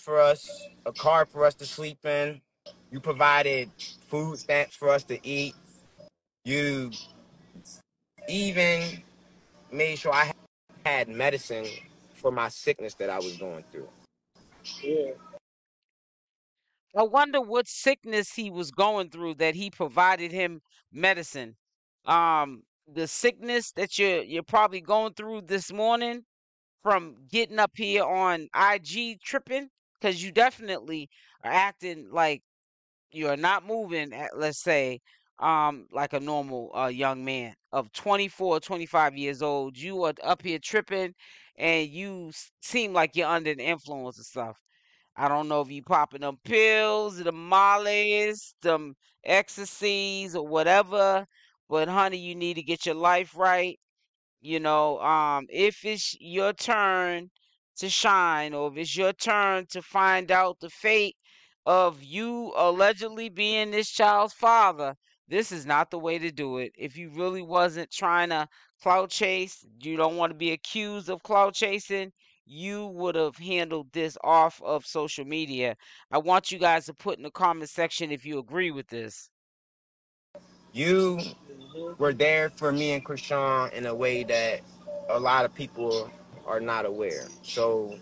for us, a car for us to sleep in. You provided food stamps for us to eat. You even made sure I had medicine for my sickness that I was going through. Yeah. I wonder what sickness he was going through that he provided him medicine. The sickness that you're probably going through this morning from getting up here on IG tripping, because you definitely are acting like you're not moving at, let's say, like a normal young man of 24, 25 years old. You are up here tripping and you seem like you're under the influence of stuff. I don't know if you popping them pills, the mollies, them ecstasies, or whatever, but honey, you need to get your life right. If it's your turn to shine, or if it's your turn to find out the fate of you allegedly being this child's father, this is not the way to do it. If you really wasn't trying to clout chase, you don't want to be accused of clout chasing, you would have handled this off of social media. I want you guys to put in the comment section if you agree with this. You were there for me and Chrisean in a way that a lot of people are not aware. So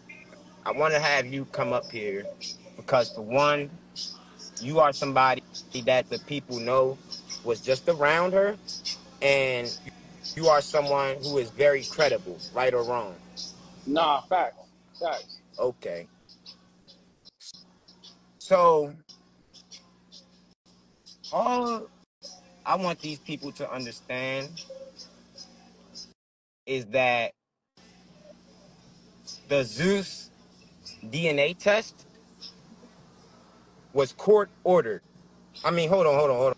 I want to have you come up here because, for one, you are somebody that the people know was just around her, and you are someone who is very credible, right or wrong. Nah, facts. Facts. Okay. So all I want these people to understand is that the Zeus DNA test was court ordered. I mean, hold on.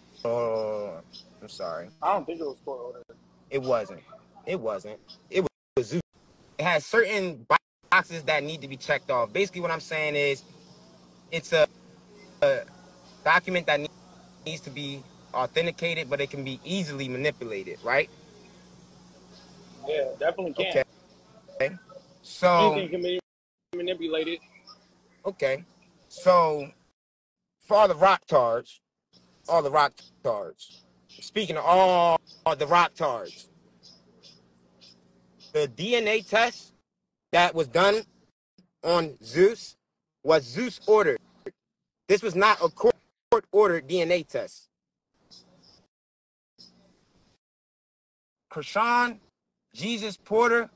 I'm sorry. I don't think it was court ordered. It wasn't. It was Zeus. It has certain boxes that need to be checked off. Basically, what I'm saying is it's a document that needs to be authenticated, but it can be easily manipulated, right? Yeah, definitely can. Okay. So, Anything can be manipulated. okay. So, for all the rock tards, speaking of all the rock tards, the DNA test that was done on Zeus was Zeus ordered. This was not a court-ordered DNA test. Chrisean Jesus Porter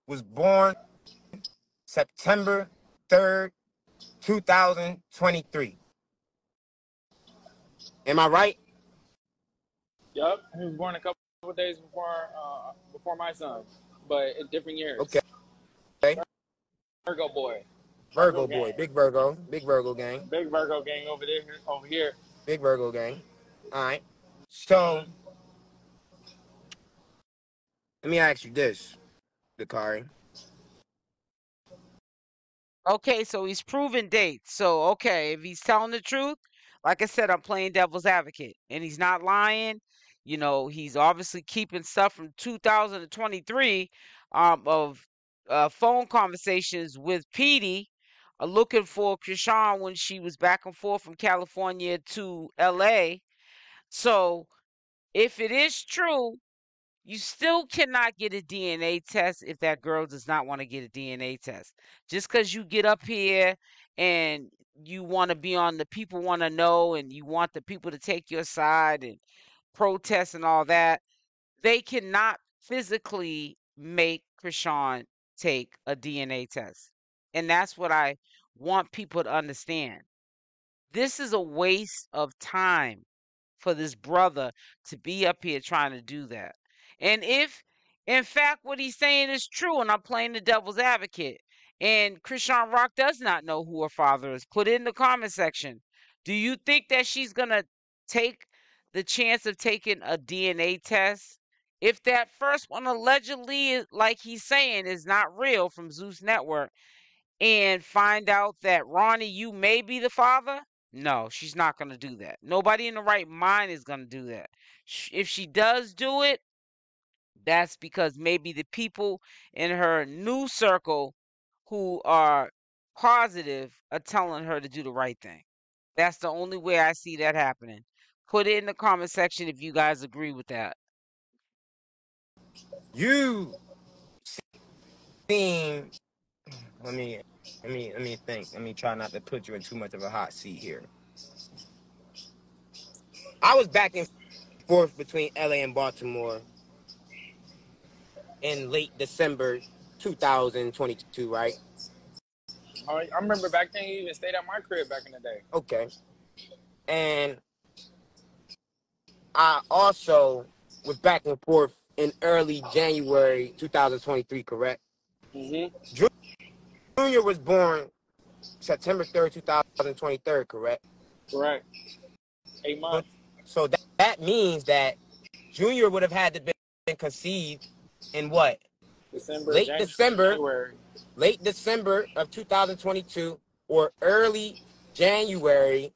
was born September 3rd, 2023. Am I right? Yup. He was born a couple of days before my son, but in different years. Okay. Virgo boy. Virgo boy. Gang. Big Virgo gang. Big Virgo gang over here. Big Virgo gang. All right. So, let me ask you this, Dakari. Okay, so he's proven dates. So, okay, if he's telling the truth, like I said, I'm playing devil's advocate and he's not lying. He's obviously keeping stuff from 2023 of phone conversations with Petey, looking for Chrisean when she was back and forth from California to LA. So, if it is true, you still cannot get a DNA test if that girl does not want to get a DNA test. Just because you get up here and you want to be on the people want to know and you want the people to take your side and protest and all that, they cannot physically make Chrisean take a DNA test. And that's what I want people to understand. This is a waste of time for this brother to be up here trying to do that. And if, in fact, what he's saying is true, and I'm playing the devil's advocate, and Chrisean Rock does not know who her father is, put it in the comment section. Do you think that she's going to take the chance of taking a DNA test? If that first one allegedly, like he's saying, is not real from Zeus Network, and find out that Ronnie, you may be the father, no, she's not going to do that. Nobody in the right mind is going to do that. If she does do it, that's because maybe the people in her new circle who are positive are telling her to do the right thing. That's the only way I see that happening. Put it in the comment section if you guys agree with that. You seem let me think. Let me try not to put you in too much of a hot seat here. I was back and forth between LA and Baltimore in late December 2022, right? I remember back then you even stayed at my crib back in the day. Okay. And I also was back and forth in early January 2023, correct? Mm-hmm. Junior was born September 3rd, 2023, correct? Correct. 8 So, months. so that means that Junior would have had to been conceived in what? December, Late December, January. late December of 2022 or early January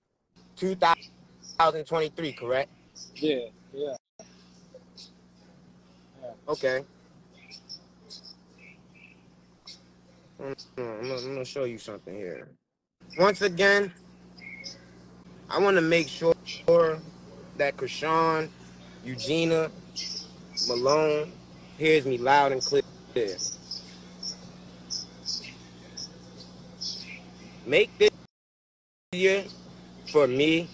2023, correct? Yeah. Okay. I'm gonna show you something here. Once again, I want to make sure that Chrisean, Eugenia, Malone hears me loud and clear. Make this easier for me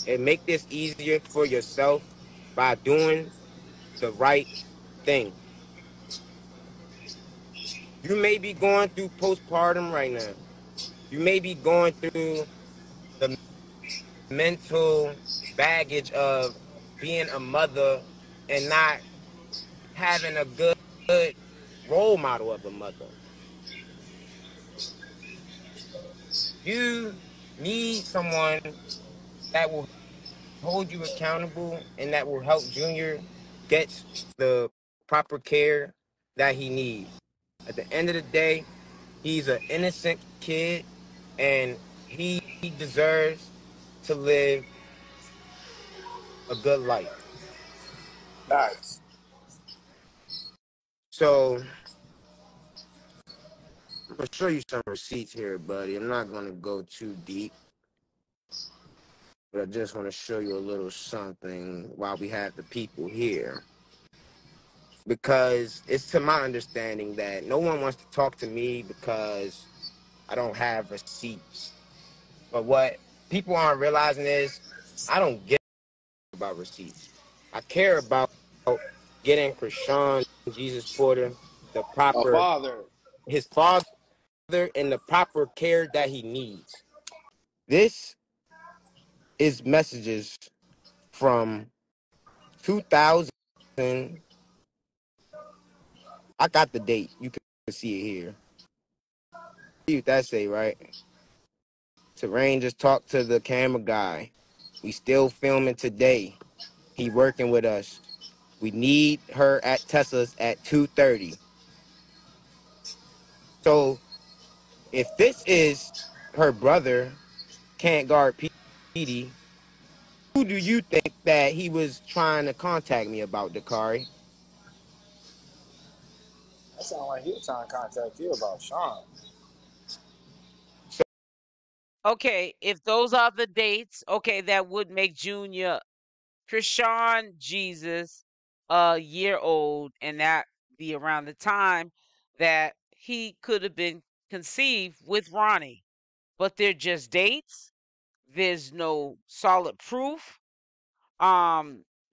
and make this easier for yourself by doing the right thing. You may be going through postpartum right now. You may be going through the mental baggage of being a mother and not having a good role model of a mother. You need someone that will hold you accountable and that will help Junior get the proper care that he needs. At the end of the day, he's an innocent kid and he deserves to live a good life. Nice. So I'm gonna show you some receipts here, buddy. I'm not gonna go too deep, but I just want to show you a little something while we have the people here. Because it's to my understanding that no one wants to talk to me because I don't have receipts. But what people aren't realizing is I don't care about receipts. I care about getting Chrisean Jesus Porter A father. his father and the proper care that he needs. This is messages from 2000. I got the date. You can see it here. See what that say, right? Terrain just talked to the camera guy. We still filming today. He working with us. We need her at Tesla's at 2:30. So if this is her brother, can't guard PD, who do you think that he was trying to contact me about, Dakari? That sounds like he was trying to contact you about Sean. So, Okay, if those are the dates, okay, that would make Junior Chrisean Jesus a year old, and that be around the time that he could have been conceived with Ronnie. But they're just dates. There's no solid proof.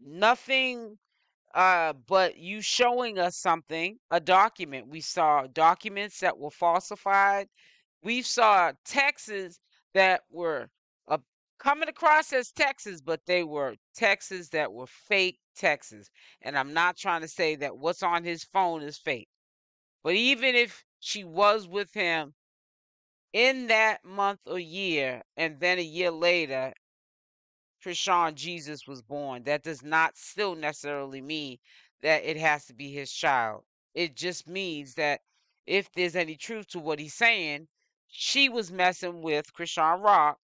Nothing but you showing us something, a document. We saw documents that were falsified. We saw texts that were uh, coming across as texts, but they were texts that were fake texts. And I'm not trying to say that what's on his phone is fake. But even if she was with him in that month or year, and then a year later, Chrisean Jesus was born, that does not still necessarily mean that it has to be his child. It just means that if there's any truth to what he's saying, she was messing with CashApp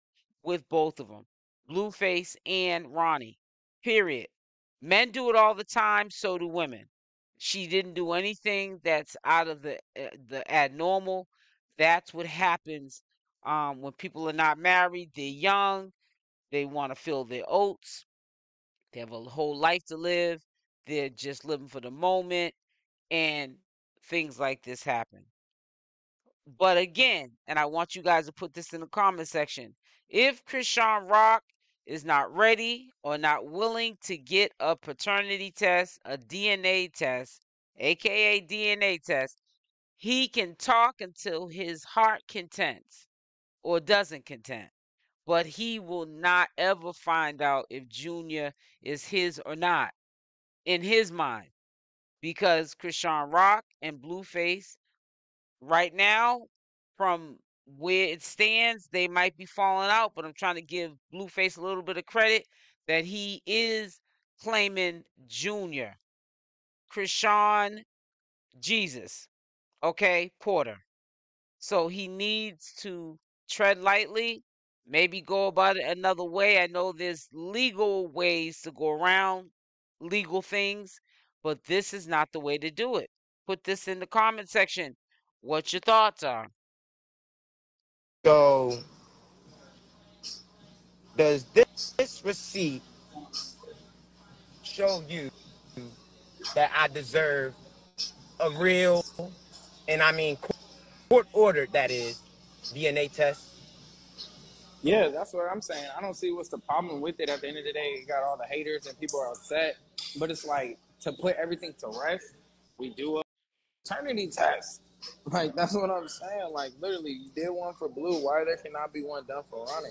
with both of them, Blueface and Ronnie. Period. Men do it all the time, so do women. She didn't do anything that's out of the abnormal. That's what happens when people are not married. They're young, they want to fill their oats. They have a whole life to live. They're just living for the moment, and things like this happen. But again, and I want you guys to put this in the comment section, if Chrisean Rock is not ready or not willing to get a paternity test, a DNA test, aka DNA test, he can talk until his heart contents or doesn't content, but he will not ever find out if Junior is his or not in his mind, because Chrisean Rock and Blueface right now, from where it stands, they might be falling out, but I'm trying to give Blueface a little bit of credit that he is claiming Junior, Chrisean Jesus, okay, Porter. So he needs to tread lightly, maybe go about it another way. I know there's legal ways to go around legal things, but this is not the way to do it. Put this in the comment section what your thoughts are. So does this receipt show you that I deserve a real, and I mean court ordered, that is, DNA test? Yeah, that's what I'm saying. I don't see what's the problem with it. At the end of the day, you got all the haters and people are upset. But it's like, to put everything to rest, we do a paternity test. Like, that's what I'm saying. Like, literally, you did one for Blue. Why there cannot be one done for Ronnie?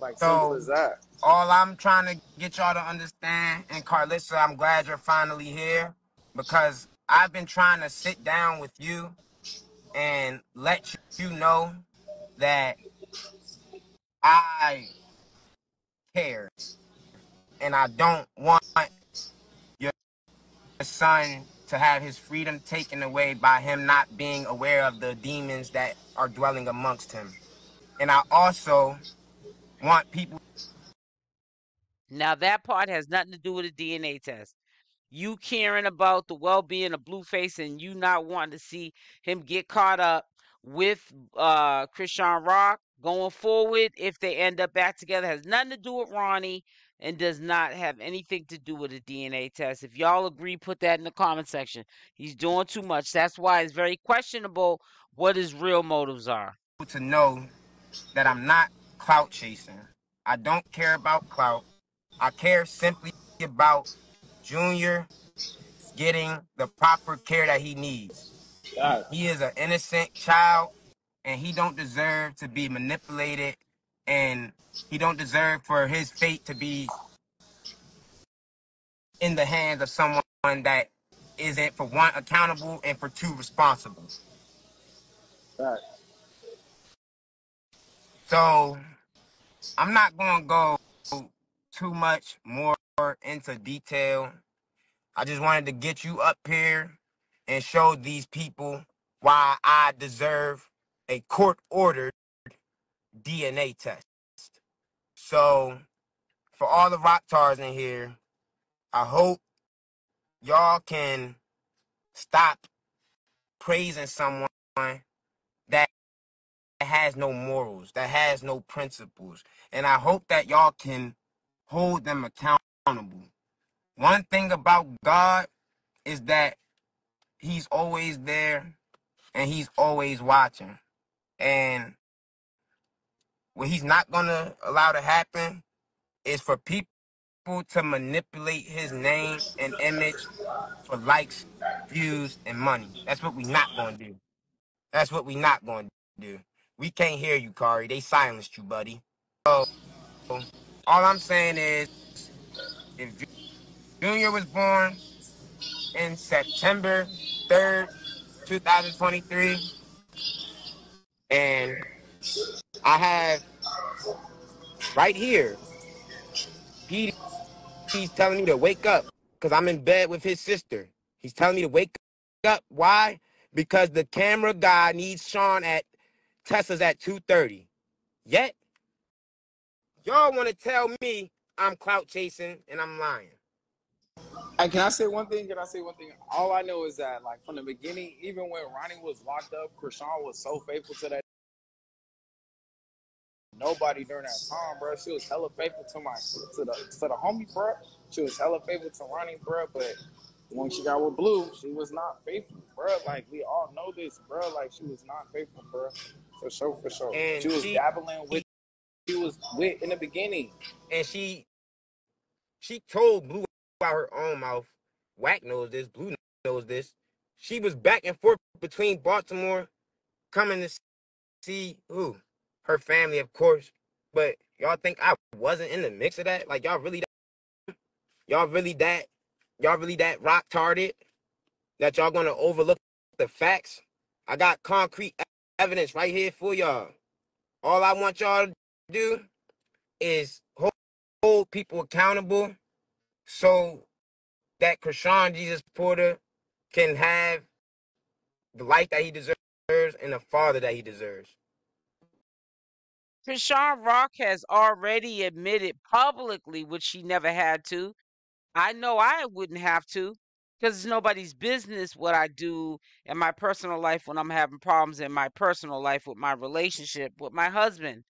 Like, simple So as that. all I'm trying to get y'all to understand, and Karlissa, I'm glad you're finally here, because I've been trying to sit down with you and let you know that I care, and I don't want your son to have his freedom taken away by him not being aware of the demons that are dwelling amongst him. And I also want people Now, that part has nothing to do with a DNA test. You caring about the well-being of Blueface and you not wanting to see him get caught up with Chrisean Rock going forward, if they end up back together, has nothing to do with Ronnie and does not have anything to do with a DNA test. If y'all agree, put that in the comment section. He's doing too much. That's why it's very questionable what his real motives are. to know that I'm not clout chasing. I don't care about clout. I care simply about Junior getting the proper care that he needs. God, He is an innocent child, and he don't deserve to be manipulated, and he don't deserve for his fate to be in the hands of someone that isn't, for one, accountable, and for two, responsible. God. So I'm not going to go too much more into detail. I just wanted to get you up here and show these people why I deserve a court-ordered DNA test. So for all the rock stars in here, I hope y'all can stop praising someone that has no morals, that has no principles. And I hope that y'all can hold them accountable. One thing about God is that he's always there and he's always watching. And what he's not going to allow to happen is for people to manipulate his name and image for likes, views, and money. That's what we not going to do. That's what we not going to do. We can't hear you, Kari. They silenced you, buddy. So all I'm saying is, if Junior was born in September 3rd, 2023, and I have right here, he's telling me to wake up because I'm in bed with his sister. He's telling me to wake up. Why? Because the camera guy needs Sean at Tessa's at 2:30. Yet, y'all want to tell me I'm clout chasing and I'm lying. Hey, can I say one thing? Can I say one thing? All I know is that, like, from the beginning, even when Ronnie was locked up, Chrisean was so faithful to that. Nobody during that time, bro. She was hella faithful to the homie, bro. She was hella faithful to Ronnie, bro. But when she got with Blue, she was not faithful, bro. Like, we all know this, bro. Like, she was not faithful, bro. For sure, for sure. She And was dabbling with, she was with in the beginning. And she told Blue out her own mouth. Wack knows this. Blue knows this. She was back and forth between Baltimore, coming to see who? Her family, of course. But y'all think I wasn't in the mix of that? Like y'all really that rock tarded that y'all gonna overlook the facts? I got concrete evidence right here for y'all. All I want y'all to do is hold people accountable so that Chrisean Jesus Porter can have the life that he deserves and the father that he deserves. Chrisean Rock has already admitted publicly, which she never had to. I know I wouldn't have to, because it's nobody's business what I do in my personal life when I'm having problems in my personal life with my relationship with my husband.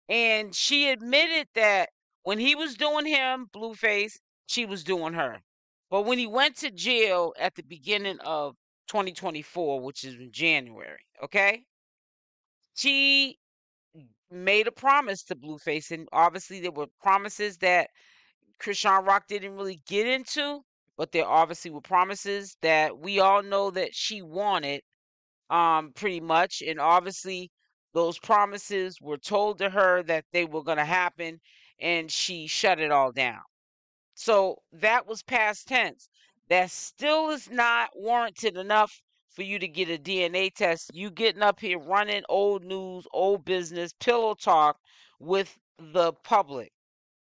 And she admitted that when he was doing him, Blueface, she was doing her. But when he went to jail at the beginning of 2024, which is in January, okay, she made a promise to Blueface. And obviously, there were promises that Chrisean Rock didn't really get into, but there obviously were promises that we all know that she wanted, pretty much. And obviously, those promises were told to her that they were going to happen, and she shut it all down. So that was past tense. That still is not warranted enough for you to get a DNA test. You getting up here running old news, old business, pillow talk with the public.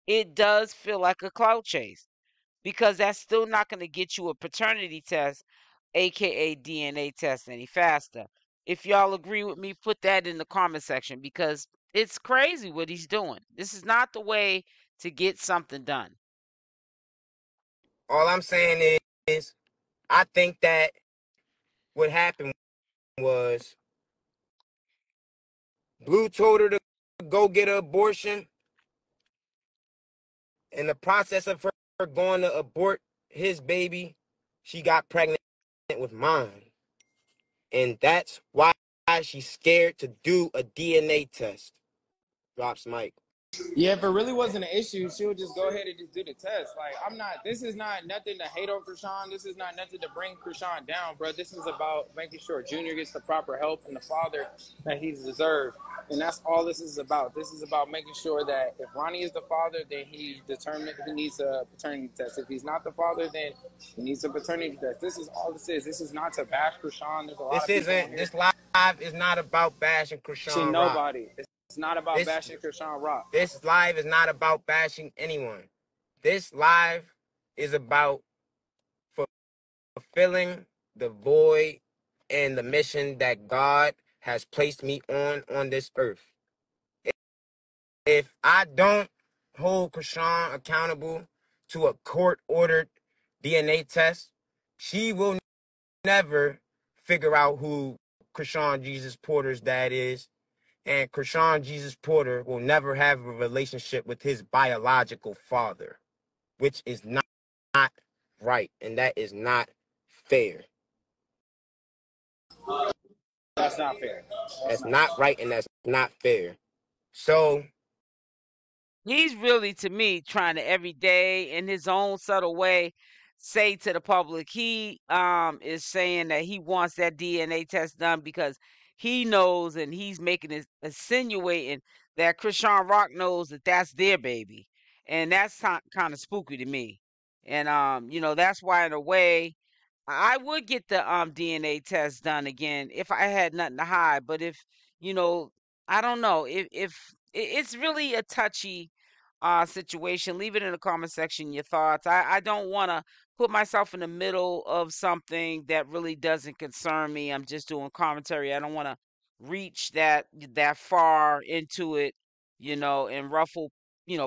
It does feel like a clout chase, because that's still not going to get you a paternity test, aka DNA test, any faster. If y'all agree with me, put that in the comment section, because it's crazy what he's doing. This is not the way to get something done. All I'm saying is I think that what happened was Blue told her to go get an abortion. In the process of her going to abort his baby, she got pregnant with mine. And that's why she's scared to do a DNA test. Drops mic. Yeah, if it really wasn't an issue, she would just go ahead and just do the test. Like, this is not nothing to hate on Chrisean. This is not nothing to bring Chrisean down, bro. This is about making sure Junior gets the proper help and the father that he deserves. And that's all this is about. This is about making sure that if Ronnie is the father, then he determined he needs a paternity test. If he's not the father, then he needs a paternity test. This is all this is. This is not to bash Chrisean. There's a lot of people on here. This live is not about bashing Chrisean Rock. Nobody. It's not about bashing Chrisean Rock. This live is not about bashing anyone. This live is about fulfilling the void and the mission that God has placed me on this earth. If I don't hold Chrisean accountable to a court-ordered DNA test, she will never figure out who Chrisean Jesus Porter's dad is. And Chrisean Jesus Porter will never have a relationship with his biological father, which is not right, and that is not fair. That's not fair. That's not right, and that's not fair. So He's really, to me, trying to every day in his own subtle way say to the public, he is saying that he wants that DNA test done because he knows, and he's making it insinuating that Chrisean Rock knows that that's their baby. And that's kind of spooky to me. And that's why, in a way, I would get the DNA test done again if I had nothing to hide. But if I don't know, if it's really a touchy situation, leave it in the comment section, your thoughts. I don't want to put myself in the middle of something that really doesn't concern me. I'm just doing commentary. I don't want to reach that far into it, and ruffle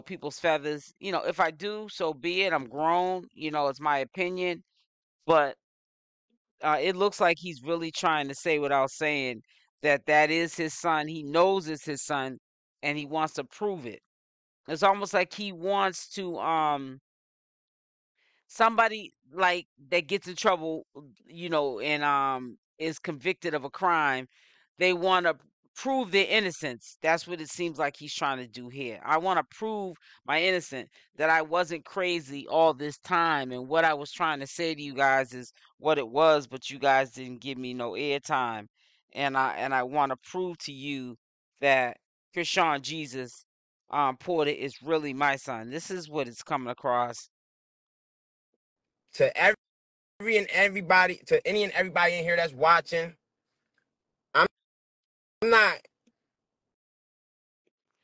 people's feathers. If I do, so be it. I'm grown. It's my opinion. But it looks like he's really trying to say without saying that is his son. He knows it's his son, and he wants to prove it. It's almost like he wants to somebody like that gets in trouble, and is convicted of a crime, they want to prove their innocence. That's what it seems like he's trying to do here. I want to prove my innocence, that I wasn't crazy all this time, and what I was trying to say to you guys is what it was, but you guys didn't give me no airtime. And I want to prove to you that Chrisean Jesus Porter is really my son. This is what it's coming across. To any and everybody in here that's watching, I'm not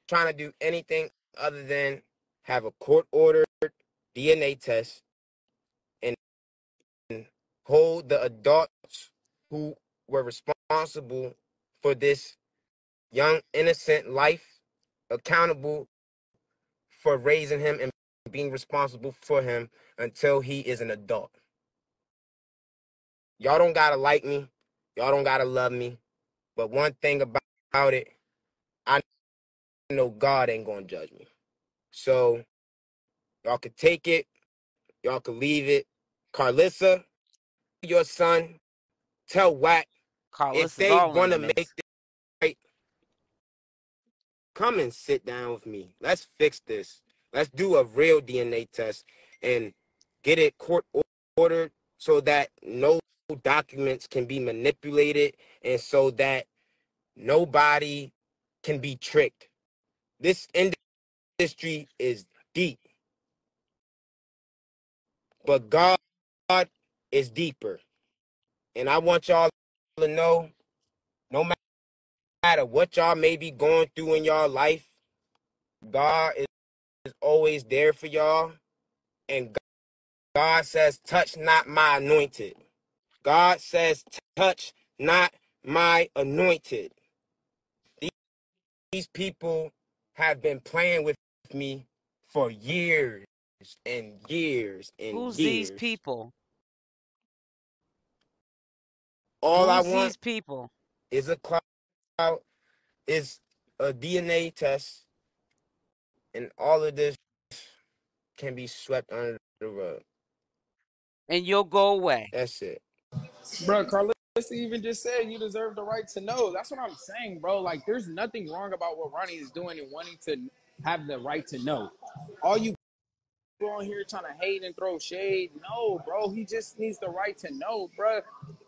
trying to do anything other than have a court-ordered DNA test and hold the adults who were responsible for this young, innocent life accountable for raising him and being responsible for him until he is an adult. Y'all don't gotta like me. Y'all don't gotta love me. But one thing about it, I know God ain't gonna judge me. So y'all could take it. Y'all could leave it. Karlissa, your son, tell Wack if Karlissa's they all in want the to make mix. this right, come and sit down with me. Let's fix this. Let's do a real DNA test and get it court ordered so that no documents can be manipulated and so that nobody can be tricked. This industry is deep, but God is deeper. And I want y'all to know, no matter what y'all may be going through in y'all life, God is always there for y'all. And God says, touch not my anointed. God says, touch not my anointed. These people have been playing with me for years and years and Who's these years. people? All I Who's want these people? is is a DNA test, and all of this can be swept under the rug. And you'll go away. That's it. Bro, Karlissa even just said you deserve the right to know. That's what I'm saying, bro. Like, there's nothing wrong about what Ronnie is doing and wanting to have the right to know. All you on here trying to hate and throw shade, no, bro. He just needs the right to know, bro.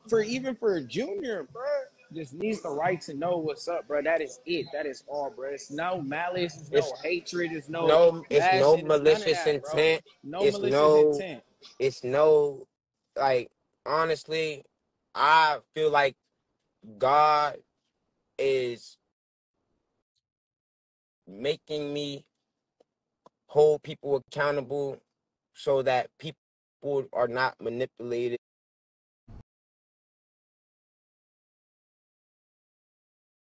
For a junior, bro, just needs the right to know what's up, bro. That is it. That is all, bro. It's no malice, it's no It's hatred, it's no it's no bashing, it's none of malicious that, bro. intent. No It's malicious no intent. it's no like honestly, I feel like God is making me hold people accountable so that people are not manipulated